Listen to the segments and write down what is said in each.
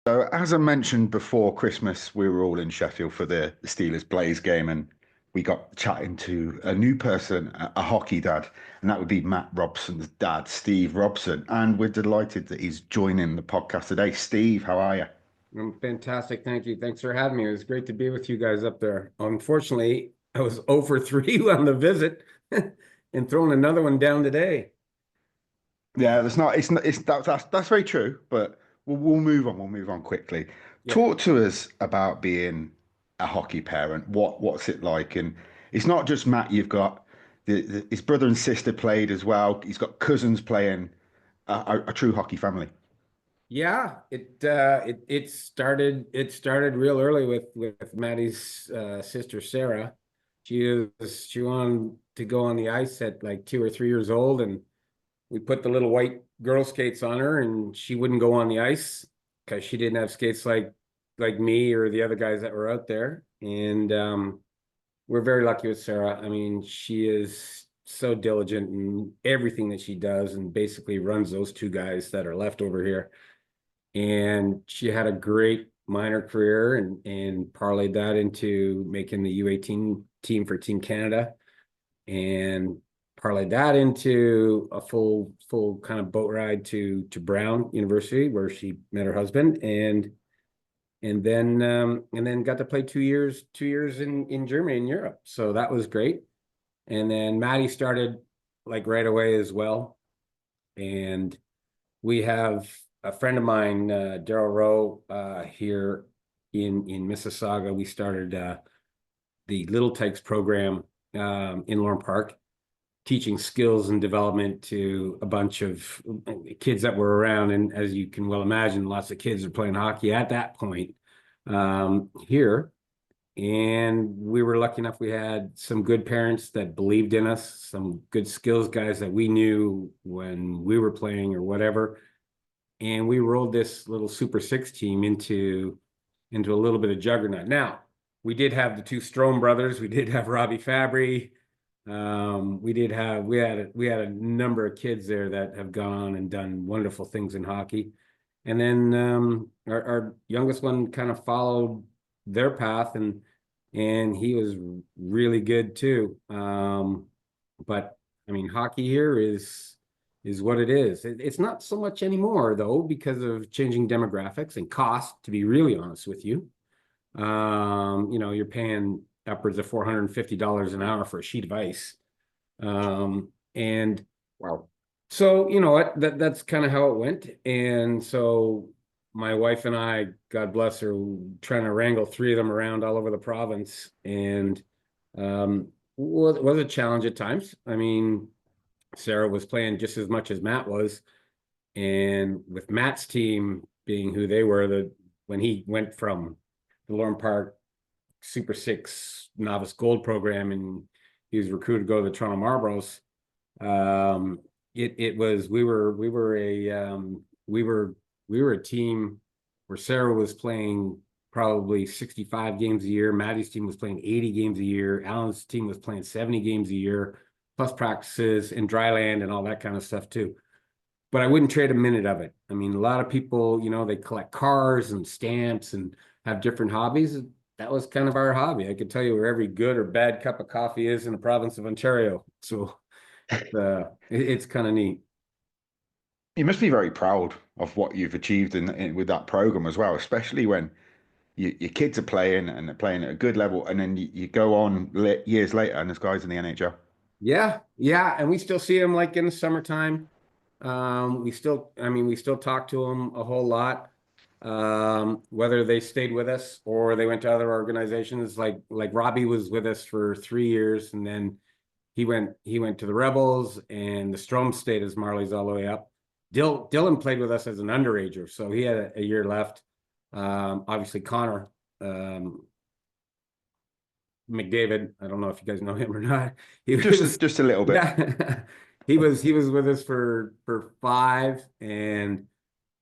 So, as I mentioned before Christmas, we were all in Sheffield for the Steelers Blaze game, and we got chatting to a new person, a hockey dad, and that would be Matt Robson's dad, Steve Robson. And we're delighted that he's joining the podcast today. Steve, how are you? I'm fantastic. Thank you. Thanks for having me. It was great to be with you guys up there. Unfortunately, I was 0 for 3 on the visit and throwing another one down today. Yeah, that's very true, but we'll move on. We'll move on quickly. Yeah. Talk to us about being a hockey parent. What's it like? And it's not just Matt. You've got his brother and sister played as well. He's got cousins playing. A true hockey family. Yeah, it started real early with Maddie's sister Sarah. She wanted to go on the ice at like 2 or 3 years old, and we put the little white girl skates on her, and she wouldn't go on the ice because she didn't have skates like me or the other guys that were out there. And we're very lucky with Sarah. I mean, she is so diligent in everything that she does, and basically runs those two guys that are left over here. And she had a great minor career and parlayed that into making the U18 team for Team Canada, and parlayed that into a full kind of boat ride to Brown University, where she met her husband, and then got to play 2 years in Germany and Europe. So that was great. And then Maddie started like right away as well. And we have a friend of mine, Daryl Rowe, here in Mississauga. We started the Little Tykes program in Lorne Park, teaching skills and development to a bunch of kids that were around. And as you can well imagine, lots of kids are playing hockey at that point here. And we were lucky enough, we had some good parents that believed in us, some good skills guys that we knew when we were playing or whatever. And we rolled this little Super Six team into a little bit of juggernaut. Now, we did have the two Strome brothers. We did have Robbie Fabry. We had a number of kids there that have gone on and done wonderful things in hockey. And then our youngest one kind of followed their path, and he was really good too. But I mean, hockey here is what it is. It's not so much anymore though, because of changing demographics and cost, to be really honest with you. You're paying upwards of $450 an hour for a sheet of ice. And Wow. so, you know what, that's kind of how it went. And so my wife and I, God bless her, trying to wrangle 3 of them around all over the province, and was a challenge at times. I mean, Sarah was playing just as much as Matt was, and with Matt's team being who they were, when he went from the Lorne Park Super Six Novice Gold program and he was recruited to go to the Toronto Marlboros, it was we were a team where Sarah was playing probably 65 games a year. Maddie's team was playing 80 games a year. Alan's team was playing 70 games a year, plus practices and dry land and all that kind of stuff too. But I wouldn't trade a minute of it. I mean, a lot of people, they collect cars and stamps and have different hobbies. That was kind of our hobby. I could tell you where every good or bad cup of coffee is in the province of Ontario. So it's kind of neat. You must be very proud of what you've achieved with that program as well, especially when your kids are playing and they're playing at a good level, and then you go on years later and there's guys in the NHL. Yeah, yeah, and we still see them like in the summertime. We still talk to them a whole lot. Whether they stayed with us or they went to other organizations, like Robbie was with us for 3 years, and then he went to the Rebels, and the Strom stayed as Marlies all the way up. Dylan played with us as an underager, so he had a year left. Obviously Connor McDavid, I don't know if you guys know him or not. Just a little bit. Yeah, he was with us for 5, and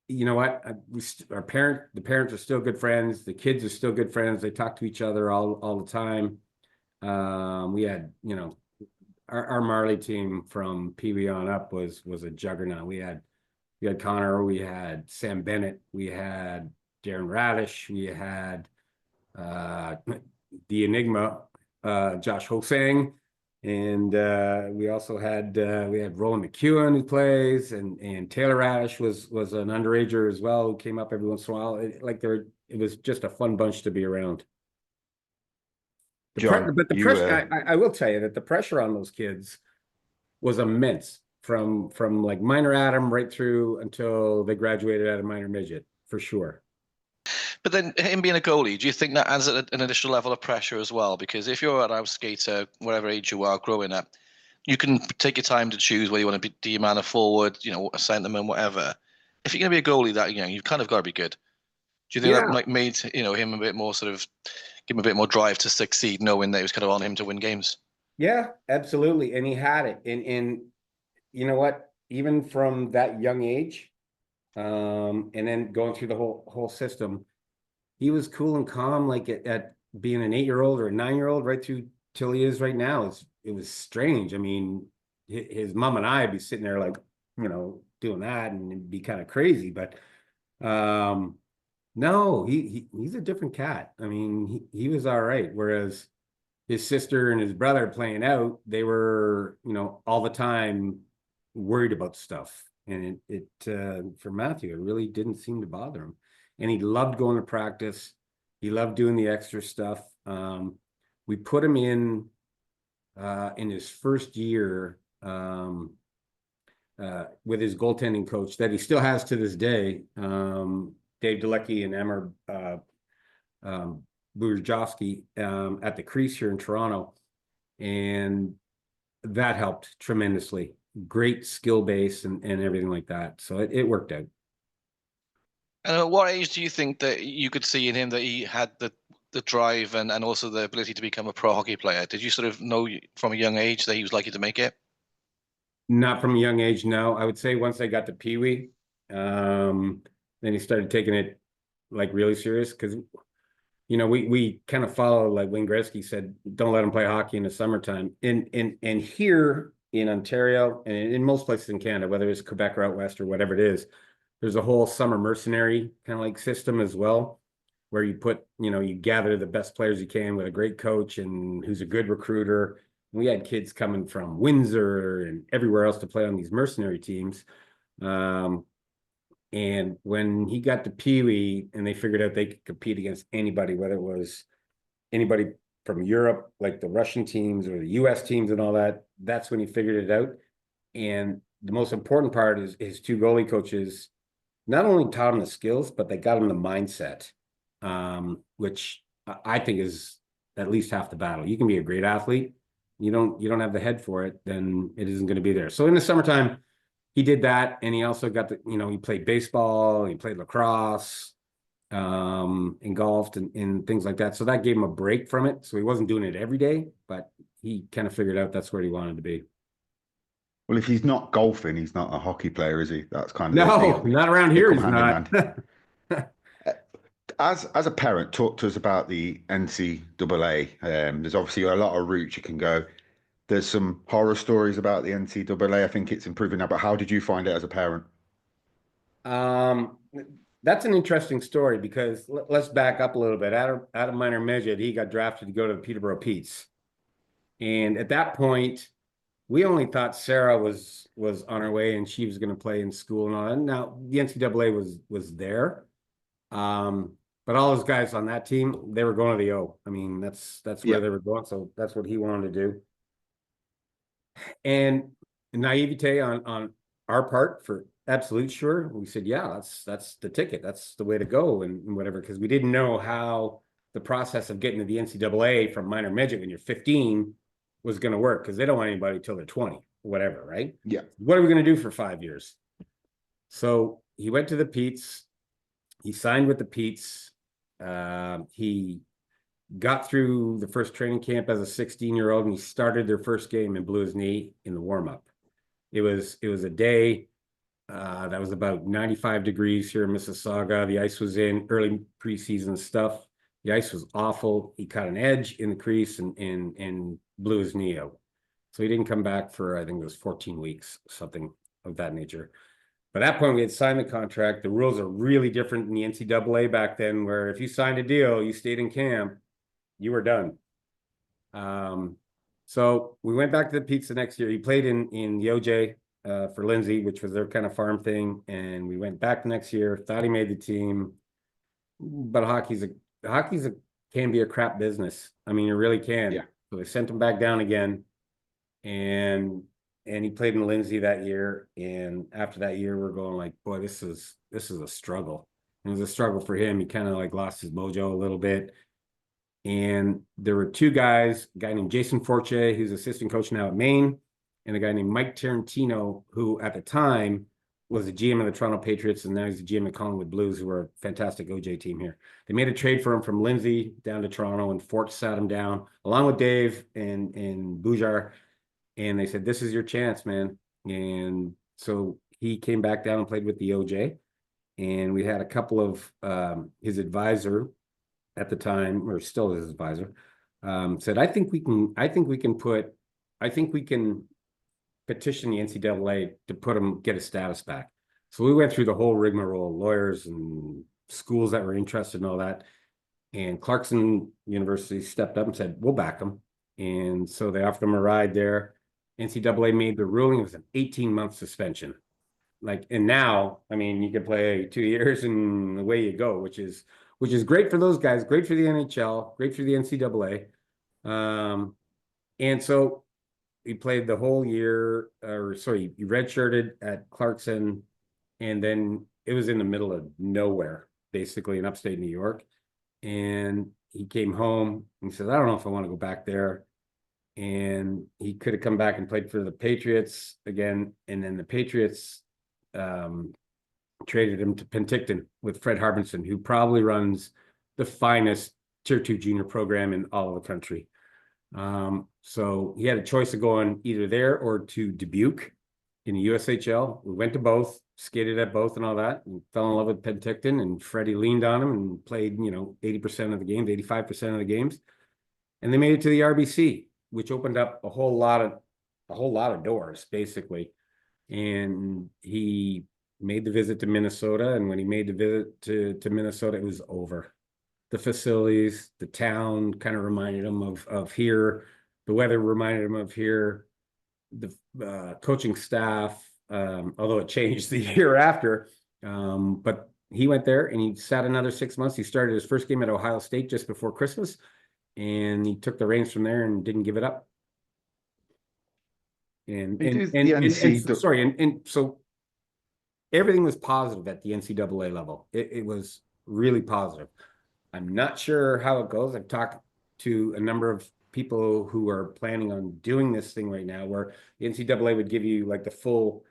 you know what? The parents are still good friends. The kids are still good friends. They talk to each other all the time. We had, our Marley team from Pee Wee on up was a juggernaut. We had Connor, we had Sam Bennett, we had Darren Radish. We had the Enigma, Josh Hosang. And we also had Roland McEwen who plays, and Taylor Radish was an underager as well, who came up every once in a while. It was just a fun bunch to be around. John, But the you pressure, I will tell you that the pressure on those kids was immense from like minor Adam right through until they graduated out of minor midget, for sure. But then him being a goalie, do you think that adds an additional level of pressure as well? Because if you're an ice skater, whatever age you are growing up, you can take your time to choose whether you want to be D man, a forward, a centerman, whatever. If you're going to be a goalie, that you've kind of got to be good. Do you think that Yeah, made him a bit more give him a bit more drive to succeed, knowing that it was kind of on him to win games? yeah, absolutely. And he had it. And you know what? Even from that young age, and then going through the whole system, he was cool and calm, like at being an 8-year-old or a 9-year-old, right through till he is right now. It was strange. I mean, his mom and I'd be sitting there like, doing that, and it'd be kind of crazy. But no, he's a different cat. I mean, he was all right. Whereas his sister and his brother playing out, they were, all the time worried about stuff. And it for Matthew, it really didn't seem to bother him. And he loved going to practice. He loved doing the extra stuff. We put him in his first year with his goaltending coach that he still has to this day, Dave Delecky and Emmer Burjowski, at the crease here in Toronto. And that helped tremendously. Great skill base and everything like that. So it worked out. And at what age do you think that you could see in him that he had the drive and also the ability to become a pro hockey player? Did you sort of know from a young age that he was likely to make it? Not from a young age, no. I would say once I got to Pee Wee, then he started taking it like really serious, because we kind of follow, like Wayne Gretzky said, don't let him play hockey in the summertime. And here in Ontario and in most places in Canada, whether it's Quebec or out west or whatever it is, there's a whole summer mercenary kind of like system as well, where you you gather the best players you can with a great coach and who's a good recruiter. We had kids coming from Windsor and everywhere else to play on these mercenary teams. And when he got to Pee Wee and they figured out they could compete against anybody, whether it was anybody from Europe, like the Russian teams or the US teams and all that, that's when he figured it out. And the most important part is his two goalie coaches not only taught him the skills, but they got him the mindset, which I think is at least half the battle. You can be a great athlete. You don't have the head for it, then it isn't going to be there. So in the summertime, he did that, and he also got he played baseball, he played lacrosse, and golfed and things like that. So that gave him a break from it. So he wasn't doing it every day, but he kind of figured out that's where he wanted to be. Well, if he's not golfing, he's not a hockey player, is he? That's kind of No, not around here. He's not. As a parent, talk to us about the NCAA. There's obviously a lot of routes you can go. There's some horror stories about the NCAA. I think it's improving now, but how did you find it as a parent? That's an interesting story, because let's back up a little bit. Out of minor midget, he got drafted to go to the Peterborough Petes. And at that point, we only thought Sarah was on her way and she was going to play in school and all that. Now the NCAA was there, but all those guys on that team, they were going to the O. I mean, that's where they were going. So that's what he wanted to do. And naivete on our part, for absolute sure, we said, yeah, that's the ticket. That's the way to go and whatever, because we didn't know how the process of getting to the NCAA from minor midget when you're 15 was going to work, because they don't want anybody till they're 20, whatever, right? Yeah. What are we going to do for 5 years? So he went to the Petes. He signed with the Petes. He got through the first training camp as a 16-year-old, and he started their first game and blew his knee in the warm-up. It was a day that was about 95 degrees here in Mississauga. The ice was in, early preseason stuff. The ice was awful. He caught an edge in the crease and blew his knee out. So he didn't come back for, I think it was 14 weeks, something of that nature. By that point, we had signed the contract. The rules are really different in the NCAA back then, where if you signed a deal, you stayed in camp, you were done. So we went back to the Pete's the next year. He played in the OJ for Lindsay, which was their kind of farm thing. And we went back the next year, thought he made the team. But hockey's can be a crap business. I mean, it really can. Yeah. So they sent him back down again. And he played in Lindsay that year. And after that year, we're going like, boy, this is a struggle. It was a struggle for him. He kind of like lost his mojo a little bit. And there were two guys, a guy named Jason Forche, who's assistant coach now at Maine, and a guy named Mike Tarantino, who at the time was the GM of the Toronto Patriots, and now he's the GM of Collingwood Blues, who are a fantastic OJ team here. They made a trade for him from Lindsay down to Toronto, and Fort sat him down, along with Dave and Boujar, and they said, this is your chance, man. And so he came back down and played with the OJ, and we had a couple of his advisor at the time, or still his advisor, said, I think we can petition the NCAA to get his status back. So we went through the whole rigmarole, lawyers and schools that were interested in all that. And Clarkson University stepped up and said, we'll back him. And so they offered him a ride there. NCAA made the ruling. It was an 18-month suspension. And now, I mean, you can play 2 years and away you go, which is great for those guys, great for the NHL, great for the NCAA. And so he played the whole year, he redshirted at Clarkson, and then it was in the middle of nowhere, basically in upstate New York. And he came home and he said, I don't know if I want to go back there. And he could have come back and played for the Patriots again. And then the Patriots traded him to Penticton with Fred Harbinson, who probably runs the finest Tier 2 junior program in all of the country. So he had a choice of going either there or to Dubuque in the USHL. We went to both, skated at both and all that, and fell in love with Penticton, and Freddie leaned on him and played, 80% of the games, 85% of the games. And they made it to the RBC, which opened up a whole lot of doors, basically. And he made the visit to Minnesota, and when he made the visit to Minnesota, it was over. The facilities, the town kind of reminded him of here. The weather reminded him of here. The coaching staff, although it changed the year after. But he went there and he sat another 6 months. He started his first game at Ohio State just before Christmas, and he took the reins from there and didn't give it up. So everything was positive at the NCAA level. It was really positive. I'm not sure how it goes. I've talked to a number of people who are planning on doing this thing right now, where the NCAA would give you like the full,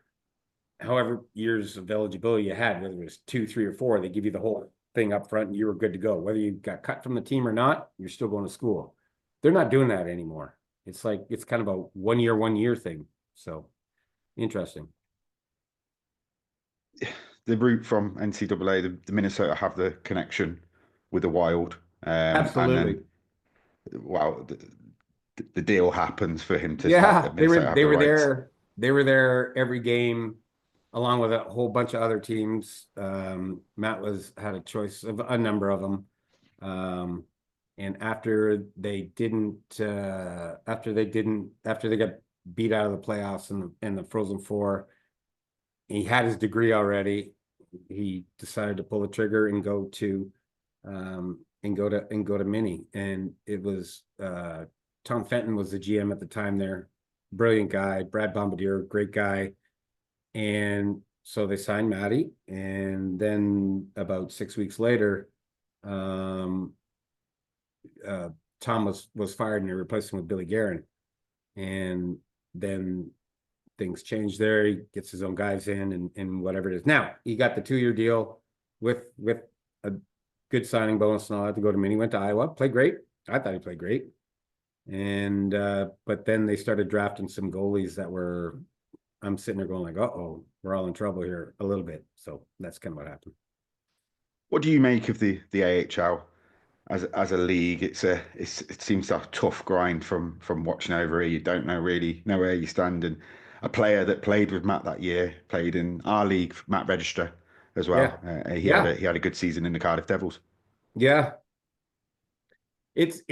however years of eligibility you had, whether it was 2, 3, or 4, they give you the whole thing up front and you were good to go. Whether you got cut from the team or not, you're still going to school. They're not doing that anymore. It's kind of a 1 year thing. So interesting. The route from NCAA, the Minnesota have the connection with the Wild. Absolutely. And then, the deal happens for him to start. They were there. They were there every game, along with a whole bunch of other teams. Matt had a choice of a number of them. And after they got beat out of the playoffs in the Frozen Four, he had his degree already. He decided to pull the trigger and go to Mini. And it was Tom Fenton was the GM at the time there. Brilliant guy. Brad Bombardier, great guy. And so they signed Matty. And then about 6 weeks later, Tom was fired and they replaced him with Billy Guerin. And then things changed there. He gets his own guys in and whatever it is. Now, he got the 2-year deal with a good signing bonus and all that to go to Mini. Went to Iowa, played great. I thought he played great. And but then they started drafting some goalies that I'm sitting there going like, uh-oh, we're all in trouble here a little bit. So that's kind of what happened. What do you make of the AHL as a league? It seems a tough grind from watching over here. You don't really know where you stand, and a player that played with Matt that year, played in our league, Matt Register as well. Yeah. Yeah. He had a good season in the Cardiff Devils. Yeah. It's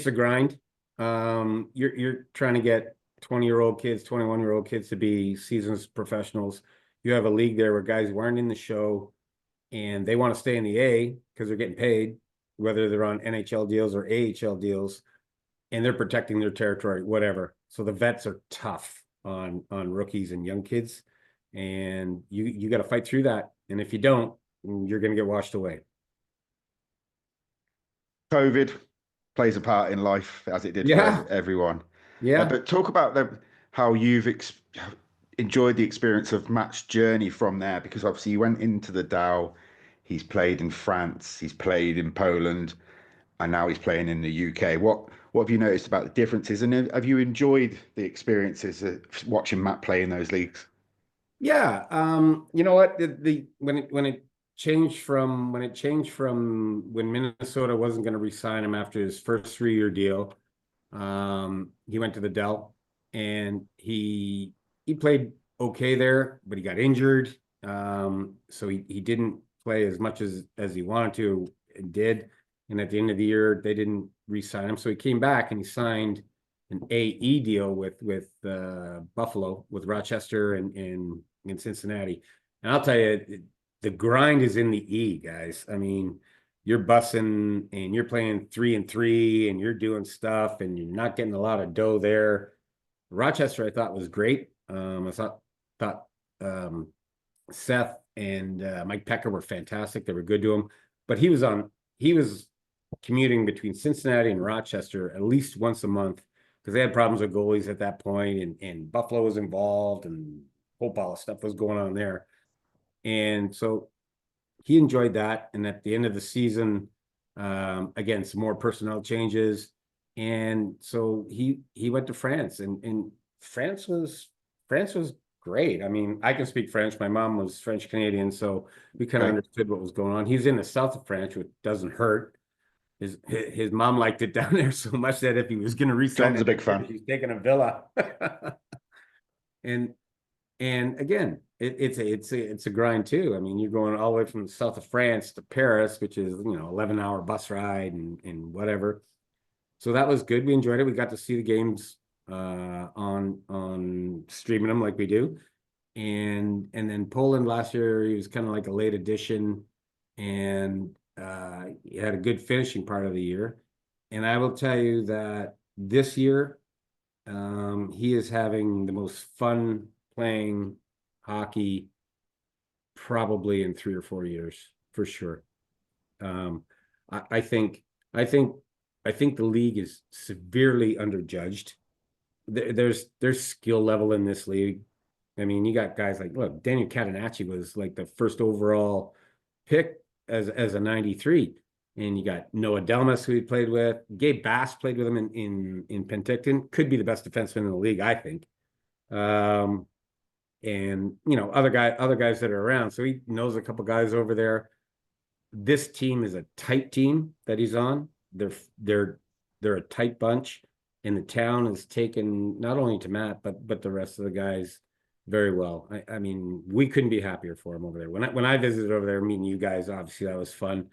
a grind. You're trying to get 20-year-old kids, 21-year-old kids to be seasoned professionals. You have a league there where guys who aren't in the show and they want to stay in the A because they're getting paid, whether they're on NHL deals or AHL deals, and they're protecting their territory, whatever. So the vets are tough on rookies and young kids, and you got to fight through that. And if you don't, you're going to get washed away. COVID plays a part in life as it did Yeah. for everyone. Yeah. But talk about how you've enjoyed the experience of Matt's journey from there, because obviously he went into the Dow, he's played in France, he's played in Poland, and now he's playing in the UK. What have you noticed about the differences, and have you enjoyed the experiences of watching Matt play in those leagues? Yeah. You know what? When it changed from when Minnesota wasn't going to re-sign him after his first 3-year deal, he went to the Dell, and he played okay there, but he got injured. So he didn't play as much as he wanted to and did. And at the end of the year, they didn't re-sign him. So he came back and he signed an AE deal with Buffalo, with Rochester and Cincinnati. And I'll tell you, the grind is in the E, guys. I mean, you're bussing and you're playing 3-3 and you're doing stuff and you're not getting a lot of dough there. Rochester, I thought was great. I thought Seth and Mike Pecker were fantastic. They were good to him, but he was commuting between Cincinnati and Rochester at least once a month because they had problems with goalies at that point, and Buffalo was involved, and a whole pile of stuff was going on there. And so he enjoyed that. And at the end of the season, again, some more personnel changes. And so he went to France, and France was great. I mean, I can speak French. My mom was French Canadian, so we kind of understood what was going on. He's in the south of France, which doesn't hurt. His mom liked it down there so much that if he was going to resign, John's a big fan. He's taking a villa. and again, it's a grind too. I mean, you're going all the way from the south of France to Paris, which is 11-hour bus ride and whatever. So that was good. We enjoyed it. We got to see the games on streaming them like we do. And then Poland last year, he was kind of like a late addition, and he had a good finishing part of the year. And I will tell you that this year, he is having the most fun playing hockey probably in 3 or 4 years, for sure. I think the league is severely underjudged. There's skill level in this league. I mean, you got guys like, look, Daniel Catanacci was like the first overall pick as a 93. And you got Noah Delmas, who he played with. Gabe Bass played with him in Penticton. Could be the best defenseman in the league, I think. And other guys that are around. So he knows a couple guys over there. This team is a tight team that he's on. They're a tight bunch, and the town is taken not only to Matt but the rest of the guys very well. I mean, we couldn't be happier for him over there. When I visited over there, meeting you guys, obviously that was fun,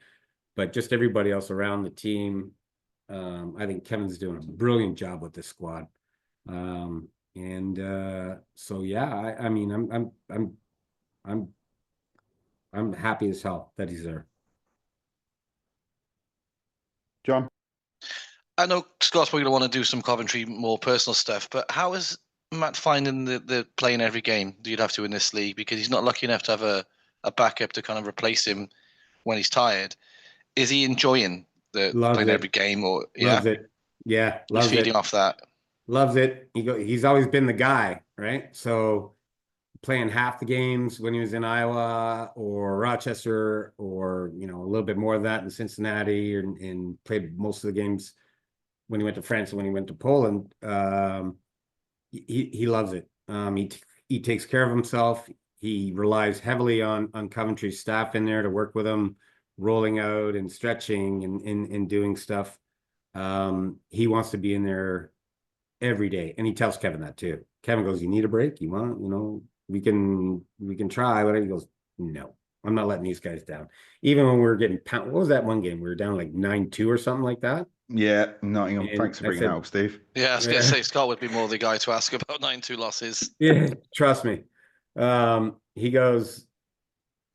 but just everybody else around the team. I think Kevin's doing a brilliant job with this squad. So yeah, I mean, I'm happy as hell that he's there. John? I know Scott's probably going to want to do some Coventry more personal stuff, but how is Matt finding the playing every game that you'd have to in this league? Because he's not lucky enough to have a backup to kind of replace him when he's tired. Is he enjoying playing every game, or loves it? Yeah, loves he's feeding off that. Loves it. He's always been the guy, right? So playing half the games when he was in Iowa or Rochester, or a little bit more of that in Cincinnati, and played most of the games when he went to France and when he went to Poland. He loves it. He takes care of himself. He relies heavily on Coventry's staff in there to work with him, rolling out and stretching and doing stuff. He wants to be in there every day. And he tells Kevin that too. Kevin goes, "You need a break? You want, we can try whatever." He goes, "No, I'm not letting these guys down." Even when we were getting pound, what was that one game? We were down like 9-2 or something like that. Yeah, Nottingham. And Thanks for I bringing that said, up, Steve. Yeah, I was going to yeah, say Scott would be more the guy to ask about 9-2 losses. yeah, trust me. He goes,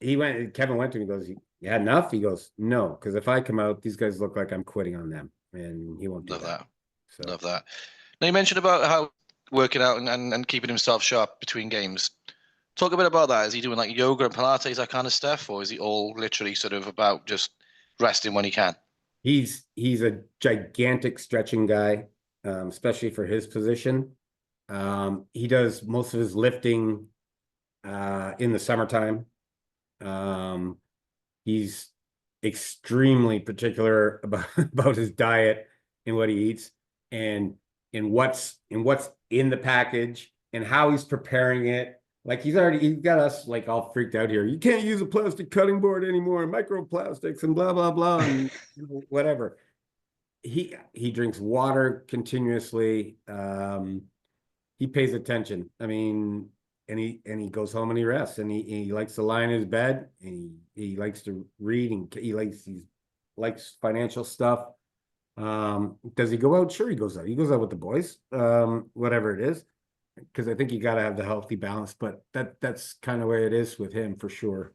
Kevin went to him, he goes, "You had enough?" He goes, "No, because if I come out, these guys look like I'm quitting on them." And he won't do Love that. that. So Love that. Now you mentioned about how working out and keeping himself sharp between games. Talk a bit about that. Is he doing like yoga and Pilates, that kind of stuff, or is he all literally sort of about just resting when he can? he's a gigantic stretching guy, especially for his position. He does most of his lifting in the summertime. Um, he's extremely particular about about his diet and what he eats, and what's in the package and how he's preparing it. Like he's got us like all freaked out here. You can't use a plastic cutting board anymore, microplastics and blah blah blah and whatever. He drinks water continuously. He pays attention. I mean, and he goes home and he rests, and he likes to lie in his bed, and he likes to read, and he likes financial stuff. Does he go out? Sure, he goes out. He goes out with the boys, whatever it is, because I think you got to have the healthy balance. But that's kind of where it is with him for sure.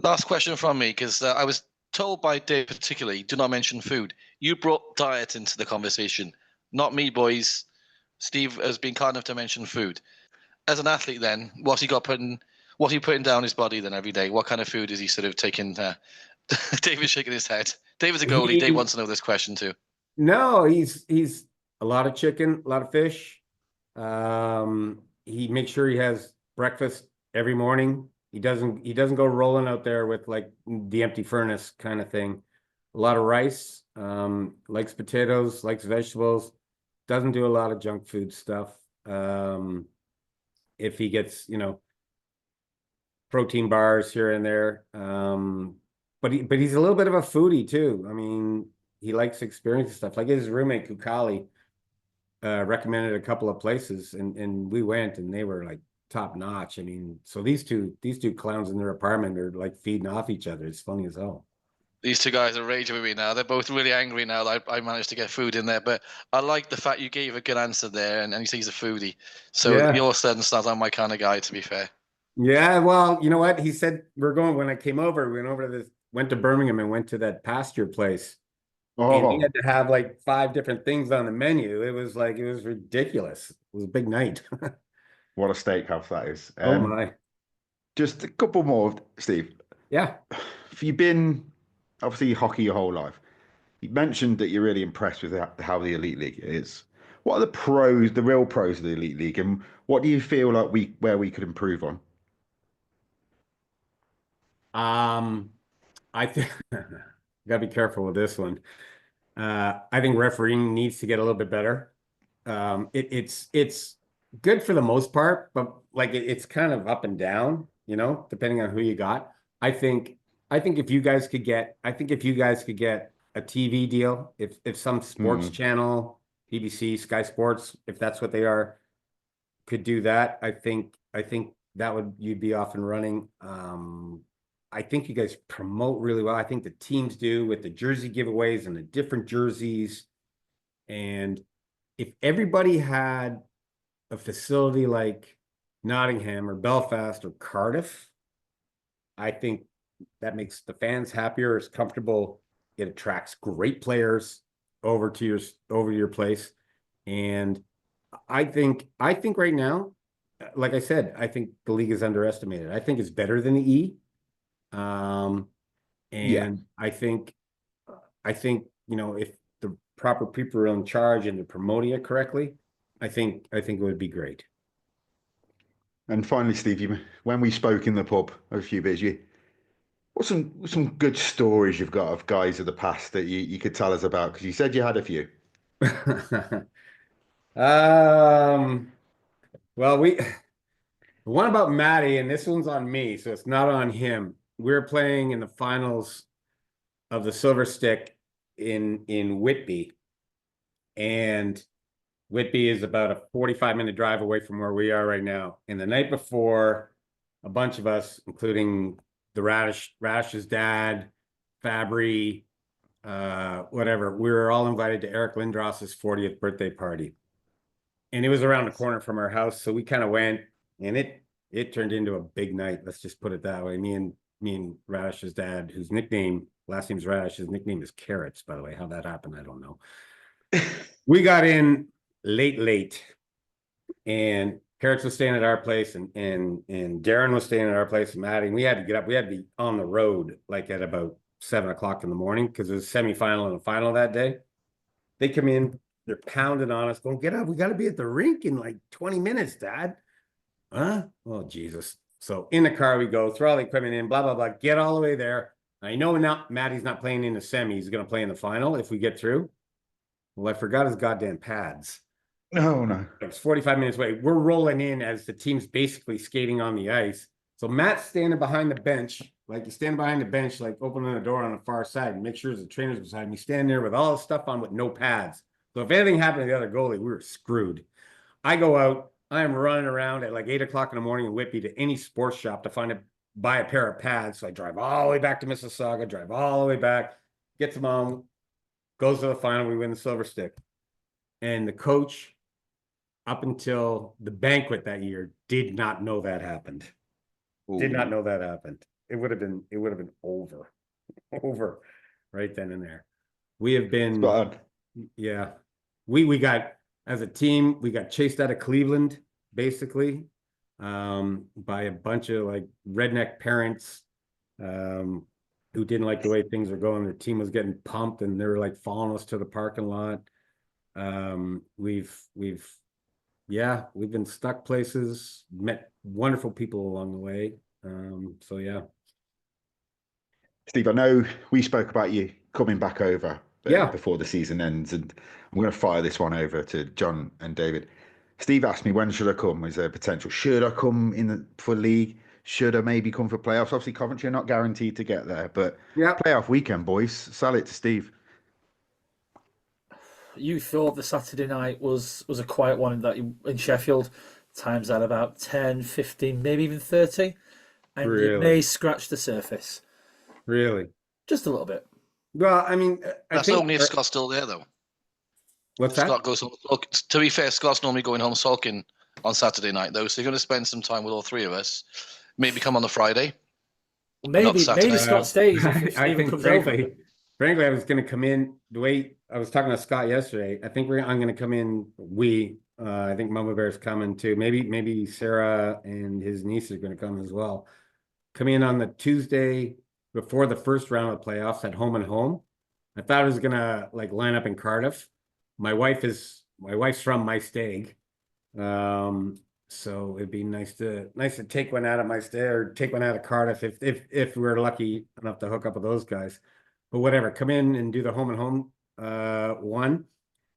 Last question from me, because I was told by Dave particularly, do not mention food. You brought diet into the conversation, not me, boys. Steve has been kind enough to mention food. As an athlete, then, what's he putting down his body then every day? What kind of food is he sort of taking? David's shaking his head. David's a goalie. Dave He wants to know this question too. No, he's a lot of chicken, a lot of fish. He makes sure he has breakfast every morning. He doesn't go rolling out there with like the empty furnace kind of thing. A lot of rice, likes potatoes, likes vegetables, doesn't do a lot of junk food stuff. If he gets, protein bars here and there. But he's a little bit of a foodie too. I mean, he likes experiencing stuff. Like his roommate Kukali recommended a couple of places, and we went, and they were like top notch. I mean, so these two clowns in their apartment are like feeding off each other. It's funny as hell. These two guys are raging with me now. They're both really angry now that I managed to get food in there. But I like the fact you gave a good answer there, and you say he's a foodie. So Yeah. your son sounds like my kind of guy, to be fair. Yeah, well, you know what? He said when I came over, we went to Birmingham and went to that pasture place. And he Oh, had to have like 5 different things on the menu. It was ridiculous. It was a big night. what a steakhouse that is. Oh my. Just a couple more, Steve. Yeah. Have you been obviously hockey your whole life? You mentioned that you're really impressed with how the Elite League is. What are the pros, the real pros of the Elite League, and what do you feel like where we could improve on? Um, I think gotta be careful with this one. I think refereeing needs to get a little bit better. It's good for the most part, but like it's kind of up and down, depending on who you got. I think I think if you guys could get a TV deal, if some sports Hmm. channel, BBC, Sky Sports, if that's what they are, could do that, I think that would you'd be off and running. I think you guys promote really well. I think the teams do with the jersey giveaways and the different jerseys. And if everybody had a facility like Nottingham or Belfast or Cardiff, I think that makes the fans happier, it's comfortable, it attracts great players over to your place. And I think right now, like I said, I think the league is underestimated. I think it's better than the E. Um, Yeah. and I think, if the proper people are in charge and they're promoting it correctly, I think it would be great. And finally, Steve, when we spoke in the pub a few beers, what's some good stories you've got of guys of the past that you could tell us about? Because you said you had a few. Um, well, the one about Maddie, and this one's on me, so it's not on him. We're playing in the finals of the Silver Stick in Whitby, and Whitby is about a 45-minute drive away from where we are right now. And the night before, a bunch of us, including the Radish's dad, Fabry, whatever, we were all invited to Eric Lindros's 40th birthday party. And it was around the corner from our house. So we kind of went, and it turned into a big night. Let's just put it that way. Me and Radish's dad, whose last name's Radish, his nickname is Carrots, by the way. How that happened, I don't know. We got in late, and Carrots was staying at our place, and Darren was staying at our place, and Maddie, and we had to get up. We had to be on the road like at about 7 o'clock in the morning because it was semifinal and a final that day. They come in, they're pounding on us, going, "Get up, we got to be at the rink in like 20 minutes, Dad." Huh? Oh, Jesus. So in the car we go, throw all the equipment in, blah, blah, blah, get all the way there. I know now Maddie's not playing in the semi. He's going to play in the final if we get through. Well, I forgot his goddamn pads. No. It's 45 minutes away. We're rolling in as the team's basically skating on the ice. So Matt's standing behind the bench, like he's standing behind the bench, like opening the door on the far side, and make sure the trainer's beside me, standing there with all the stuff on with no pads. So if anything happened to the other goalie, we were screwed. I go out, I am running around at like 8 o'clock in the morning in Whitby to any sports shop to buy a pair of pads. So I drive all the way back to Mississauga, drive all the way back, get to Mom, goes to the final, we win the silver stick. And the coach, up until the banquet that year, did not know that happened. Ooh. Did not know that happened. It would have been over right then and there. We have been, yeah. We got, as a team, we got chased out of Cleveland, basically, by a bunch of like redneck parents, who didn't like the way things were going. Their team was getting pumped, and they were like following us to the parking lot. We've been stuck places, met wonderful people along the way. So yeah. Steve, I know we spoke about you coming back over before the season ends, and I'm going to fire this one over to John and David. Steve asked me, when should I come? Is there potential? Should I come for league? Should I maybe come for playoffs? Obviously, Coventry are not guaranteed to get there, but playoff weekend, boys. Sell it to Steve. You thought the Saturday night was a quiet one in Sheffield. Times at about 10, 15, maybe even 30. And Really? it may scratch the surface. Really? Just a little bit. Well, I mean, that's only if Scott's still there, though. What's that? Scott goes home. Look, to be fair, Scott's normally going home sulking on Saturday night, though, so you're going to spend some time with all three of us. Maybe come on the Friday. Well, maybe Scott stays if Stephen comes over. Frankly, I was going to come in the way I was talking to Scott yesterday. I think I'm going to come in. I think Mama Bear's coming too. Maybe Sarah and his niece are going to come as well. Come in on the Tuesday before the first round of playoffs at home and home. I thought I was going to like line up in Cardiff. My wife's from Maesteg. So it'd be nice to take one out of Maesteg or take one out of Cardiff if we're lucky enough to hook up with those guys. But whatever, come in and do the home and home one.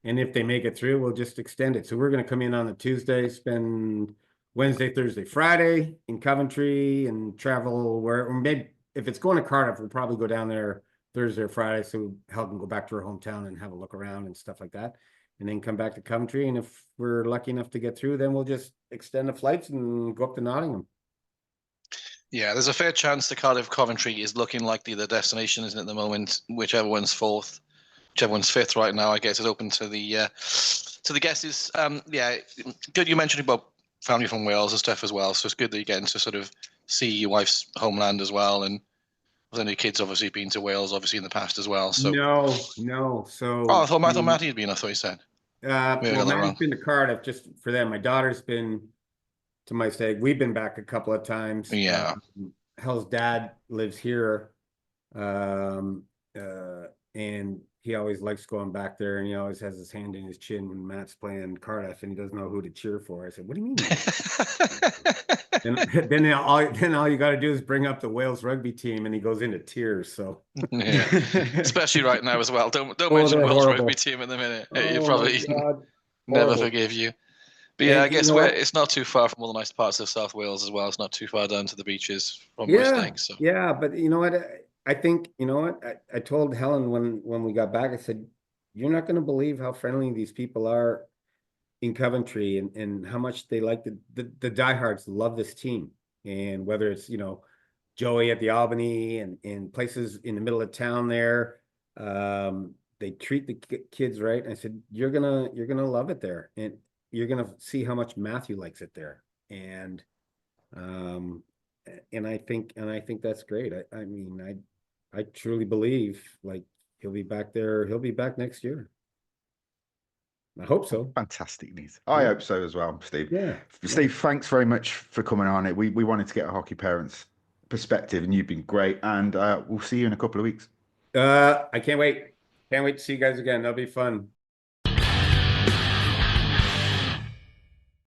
And if they make it through, we'll just extend it. So we're going to come in on the Tuesday, spend Wednesday, Thursday, Friday in Coventry, and travel or maybe if it's going to Cardiff, we'll probably go down there Thursday or Friday. So help them go back to our hometown and have a look around and stuff like that. And then come back to Coventry. And if we're lucky enough to get through, then we'll just extend the flights and go up to Nottingham. Yeah, there's a fair chance the Cardiff Coventry is looking like the destination, isn't it, at the moment? Whichever one's fourth, whichever one's fifth right now, I guess, is open to the guesses. Yeah, good you mentioned about family from Wales and stuff as well. So it's good that you're getting to sort of see your wife's homeland as well. And I know your kids obviously been to Wales, obviously in the past as well. So no. So I thought Matty had been. I thought you said. Well, Matty's been to Cardiff just for them. My daughter's been to Maesteg. We've been back a couple of times. Yeah. Hell's dad lives here. And he always likes going back there, and he always has his hand in his chin when Matt's playing Cardiff and he doesn't know who to cheer for. I said, what do you mean? then all you got to do is bring up the Wales rugby team, and he goes into tears. So yeah. Especially right now as well. Don't mention Wales rugby team in the minute. He'll probably never forgive you. But yeah, I guess it's not too far from all the nice parts of South Wales as well. It's not too far down to the beaches from Maesteg. So yeah, but you know what? I think, you know what, I told Helen when we got back, I said, you're not going to believe how friendly these people are in Coventry, and how much they like the diehards love this team. And whether it's, Joey at the Albany and places in the middle of town there, they treat the kids right. And I said, you're gonna love it there, and you're gonna see how much Matthew likes it there. And um, I think that's great. I mean, I truly believe like he'll be back there. He'll be back next year. I hope so. Fantastic news. I hope so as well, Steve. Yeah. Steve, thanks very much for coming on it. We wanted to get a hockey parent's perspective, and you've been great. And we'll see you in a couple of weeks. I can't wait. Can't wait to see you guys again. That'll be fun.